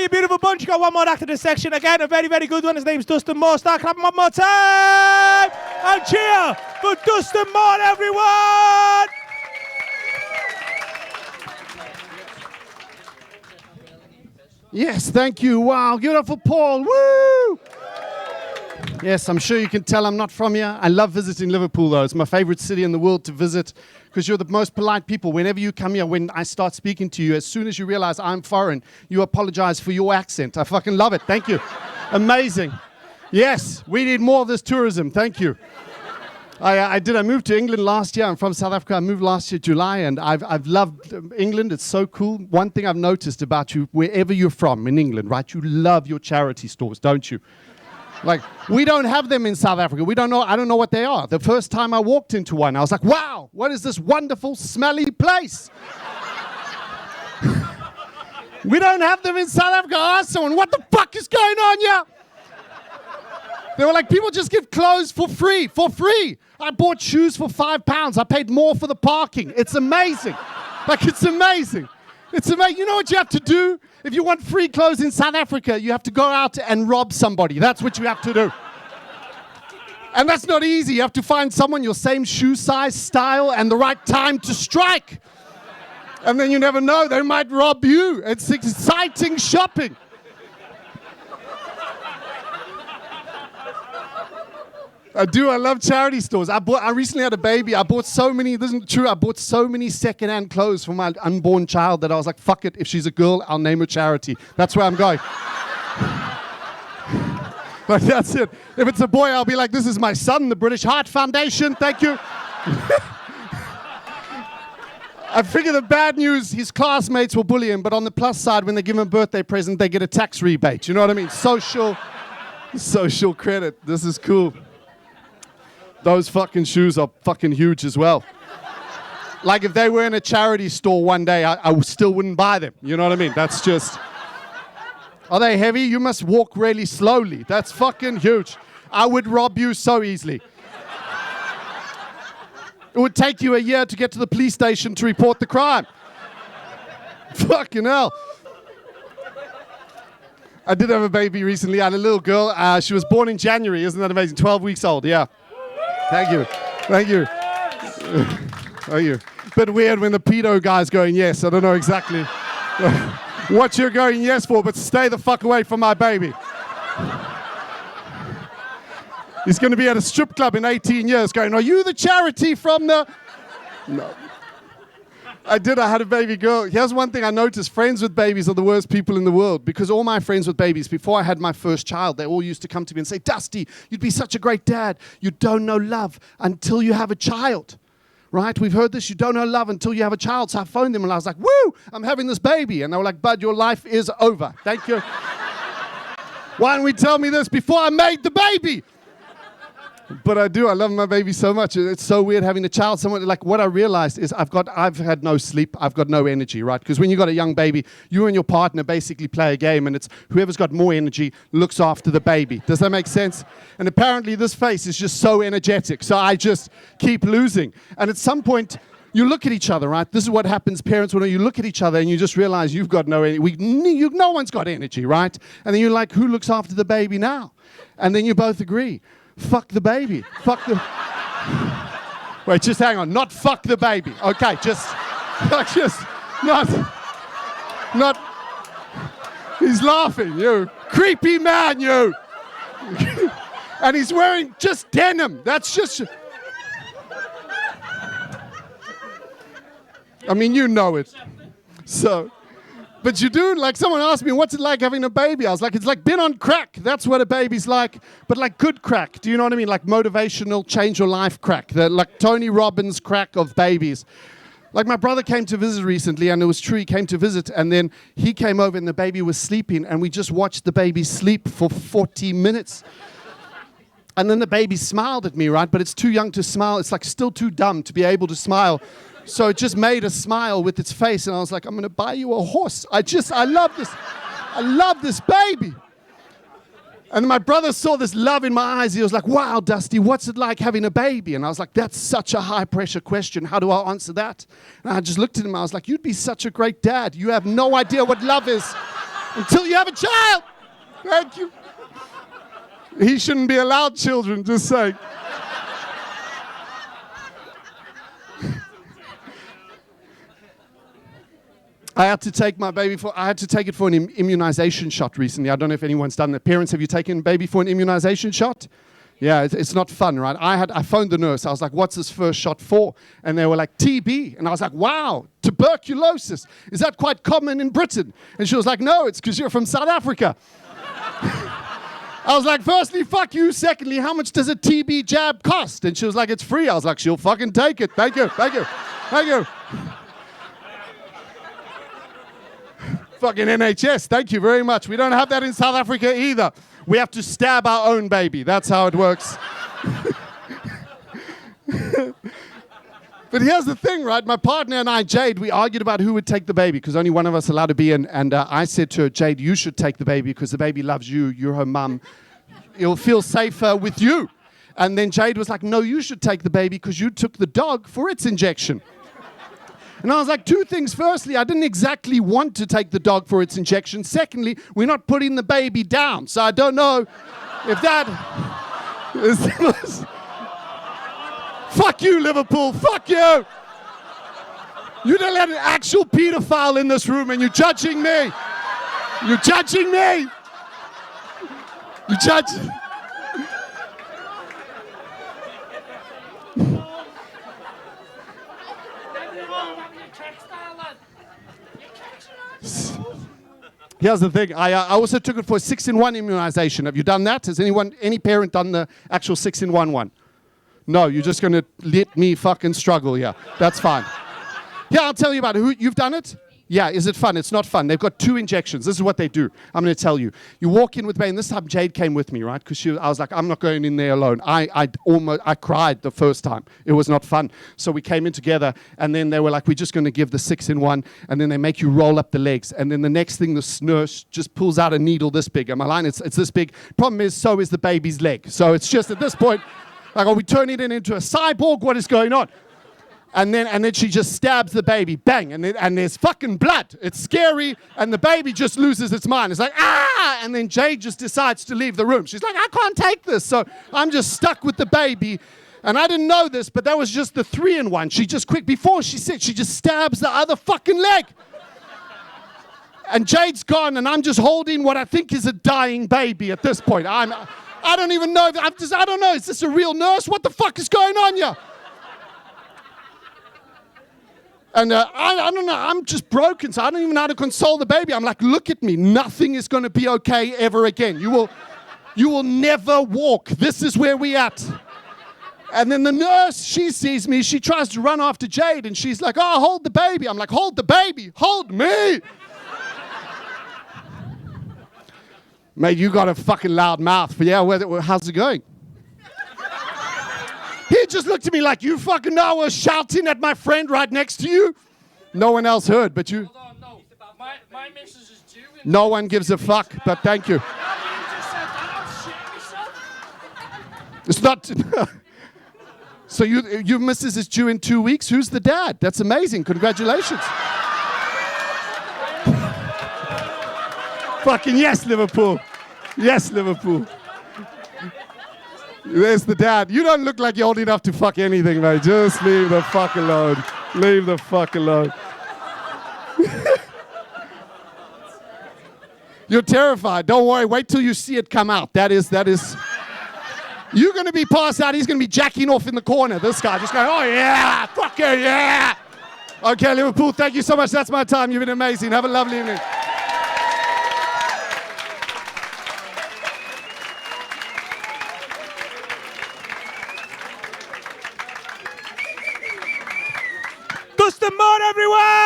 you beautiful bunch. You got one more act in this section. Again, a very, very good one. His name's Dustin Moore. Start clapping one more time. And cheer for Dustin Moore, everyone. Yes, thank you. Wow, give it up for Paul. Woo! Yes, I'm sure you can tell I'm not from here. I love visiting Liverpool, though. It's my favorite city in the world to visit because you're the most polite people. Whenever you come here, when I start speaking to you, as soon as you realize I'm foreign, you apologize for your accent. I fucking love it. Thank you. Amazing. Yes, we need more of this tourism. Thank you. I moved to England last year. I'm from South Africa. I moved last year, July, and I've loved England. It's so cool. One thing I've noticed about you, wherever you're from in England, right, you love your charity stores, don't you? Like, we don't have them in South Africa. I don't know what they are. The first time I walked into one, I was like, wow, what is this wonderful, smelly place? We don't have them in South Africa. I asked someone, what the fuck is going on here? They were like, people just give clothes for free. I bought shoes for £5. I paid more for the parking. It's amazing. It's amazing. It's amazing. You know what you have to do? If you want free clothes in South Africa, you have to go out and rob somebody. That's what you have to do. And that's not easy. You have to find someone your same shoe size, style, and the right time to strike. And then you never know. They might rob you. It's exciting shopping. I do. I love charity stores. I recently had a baby. I bought so many, this isn't true, I bought so many second-hand clothes for my unborn child that I was like, fuck it. If she's a girl, I'll name her Charity. That's where I'm going. Like, that's it. If it's a boy, I'll be like, this is my son, the British Heart Foundation. Thank you. I figure the bad news, his classmates will bully him, but on the plus side, when they give him a birthday present, they get a tax rebate. You know what I mean? Social credit. This is cool. Those fucking shoes are fucking huge as well. Like, if they were in a charity store one day, I still wouldn't buy them. You know what I mean? That's just... Are they heavy? You must walk really slowly. That's fucking huge. I would rob you so easily. It would take you a year to get to the police station to report the crime. Fucking hell. I did have a baby recently. I had a little girl. She was born in January. Isn't that amazing? 12 weeks old, yeah. Thank you. Thank you. Thank you. Bit weird when the pedo guy's going yes. I don't know exactly what you're going yes for, but stay the fuck away from my baby. He's going to be at a strip club in 18 years going, are you the charity from the... No. I had a baby girl. Here's one thing I noticed. Friends with babies are the worst people in the world because all my friends with babies, before I had my first child, they all used to come to me and say, Dusty, you'd be such a great dad. You don't know love until you have a child. Right? We've heard this. You don't know love until you have a child. So I phoned them and I was like, woo, I'm having this baby. And they were like, bud, your life is over. Thank you. Why don't we tell me this before I made the baby? But I do. I love my baby so much. It's so weird having a child. What I realized is I've had no sleep. I've got no energy, right? Because when you got a young baby, you and your partner basically play a game, and it's whoever's got more energy looks after the baby. Does that make sense? And apparently this face is just so energetic. So I just keep losing. And at some point, you look at each other, right? This is what happens, parents, when you look at each other and you just realize you've got no energy. No one's got energy, right? And then you're like, who looks after the baby now? And then you both agree. Fuck the baby. Fuck the... Wait, just hang on. Not fuck the baby. Okay, not... He's laughing, you. Creepy man, you. And he's wearing just denim. That's just... I mean, you know it. So... But you do, like someone asked me, what's it like having a baby? I was like, it's like being on crack. That's what a baby's like. But like good crack. Do you know what I mean? Like motivational, change your life crack. Like Tony Robbins crack of babies. Like my brother came to visit recently, and it was true, he came to visit, and then he came over and the baby was sleeping, and we just watched the baby sleep for 40 minutes. And then the baby smiled at me, right? But it's too young to smile. It's like still too dumb to be able to smile. So it just made a smile with its face, and I was like, I'm going to buy you a horse. I love this. I love this baby. And my brother saw this love in my eyes. He was like, wow, Dusty, what's it like having a baby? And I was like, that's such a high-pressure question. How do I answer that? And I just looked at him. I was like, you'd be such a great dad. You have no idea what love is. until you have a child. Thank you. He shouldn't be allowed children, just saying. I had to take it for an immunization shot recently. I don't know if anyone's done that. Parents, have you taken baby for an immunization shot? Yeah, it's not fun, right? I phoned the nurse. I was like, what's this first shot for? And they were like, TB. And I was like, wow, tuberculosis. Is that quite common in Britain? And she was like, no, it's because you're from South Africa. I was like, firstly, fuck you. Secondly, how much does a TB jab cost? And she was like, it's free. I was like, she'll fucking take it. Thank you, thank you, thank you. Fucking NHS, thank you very much. We don't have that in South Africa either. We have to stab our own baby. That's how it works. But here's the thing, right? My partner and I, Jade, we argued about who would take the baby because only one of us allowed to be in. And I said to her, Jade, you should take the baby because the baby loves you. You're her mum. It'll feel safer with you. And then Jade was like, no, you should take the baby because you took the dog for its injection. And I was like, two things. Firstly, I didn't exactly want to take the dog for its injection. Secondly, we're not putting the baby down. So I don't know if that is the most... Fuck you, Liverpool. Fuck you. You don't let an actual pedophile in this room and you're judging me. You're judging me. You're judging... Here's the thing. I also took it for a 6-in-1 immunization. Have you done that? Has any parent done the actual 6-in-1 one? No, you're just going to let me fucking struggle here. That's fine. Yeah, I'll tell you about it. You've done it? Yeah, is it fun? It's not fun. They've got 2 injections. This is what they do. I'm going to tell you. You walk in with me, and this time Jade came with me, right? Because I was like, I'm not going in there alone. I cried the first time. It was not fun. So we came in together, and then they were like, we're just going to give the 6-in-1, and then they make you roll up the legs. And then the next thing, the nurse just pulls out a needle this big. Am I lying? It's this big. Problem is, so is the baby's leg. So it's just at this point, like, are we turning it into a cyborg? What is going on? And then she just stabs the baby, bang, and there's fucking blood. It's scary, and the baby just loses its mind. It's like, ah! And then Jade just decides to leave the room. She's like, I can't take this. So I'm just stuck with the baby. And I didn't know this, but that was just the 3-in-1. She just before she just stabs the other fucking leg. And Jade's gone, and I'm just holding what I think is a dying baby at this point. I don't even know. I don't know. Is this a real nurse? What the fuck is going on here? And I don't know, I'm just broken, so I don't even know how to console the baby. I'm like, look at me, nothing is going to be okay ever again. You will never walk. This is where we at. And then the nurse, she sees me, she tries to run after Jade, and she's like, oh, hold the baby. I'm like, hold the baby, hold me. Mate, you got a fucking loud mouth, but yeah, how's it going? He just looked at me like, you fucking know I was shouting at my friend right next to you. No one else heard, but you. Hold on, no. My missus is due. No one gives a fuck, but thank you. You just said that. I'll shit myself. It's not. So your missus is due in 2 weeks? Who's the dad? That's amazing. Congratulations. Fucking yes, Liverpool. Yes, Liverpool. There's the dad. You don't look like you're old enough to fuck anything, mate. Just leave the fuck alone. Leave the fuck alone. You're terrified. Don't worry. Wait till you see it come out. That is. You're going to be passed out. He's going to be jacking off in the corner. This guy just going, oh, yeah. Fuck you, yeah. Okay, Liverpool, thank you so much. That's my time. You've been amazing. Have a lovely evening. Dustin, everyone!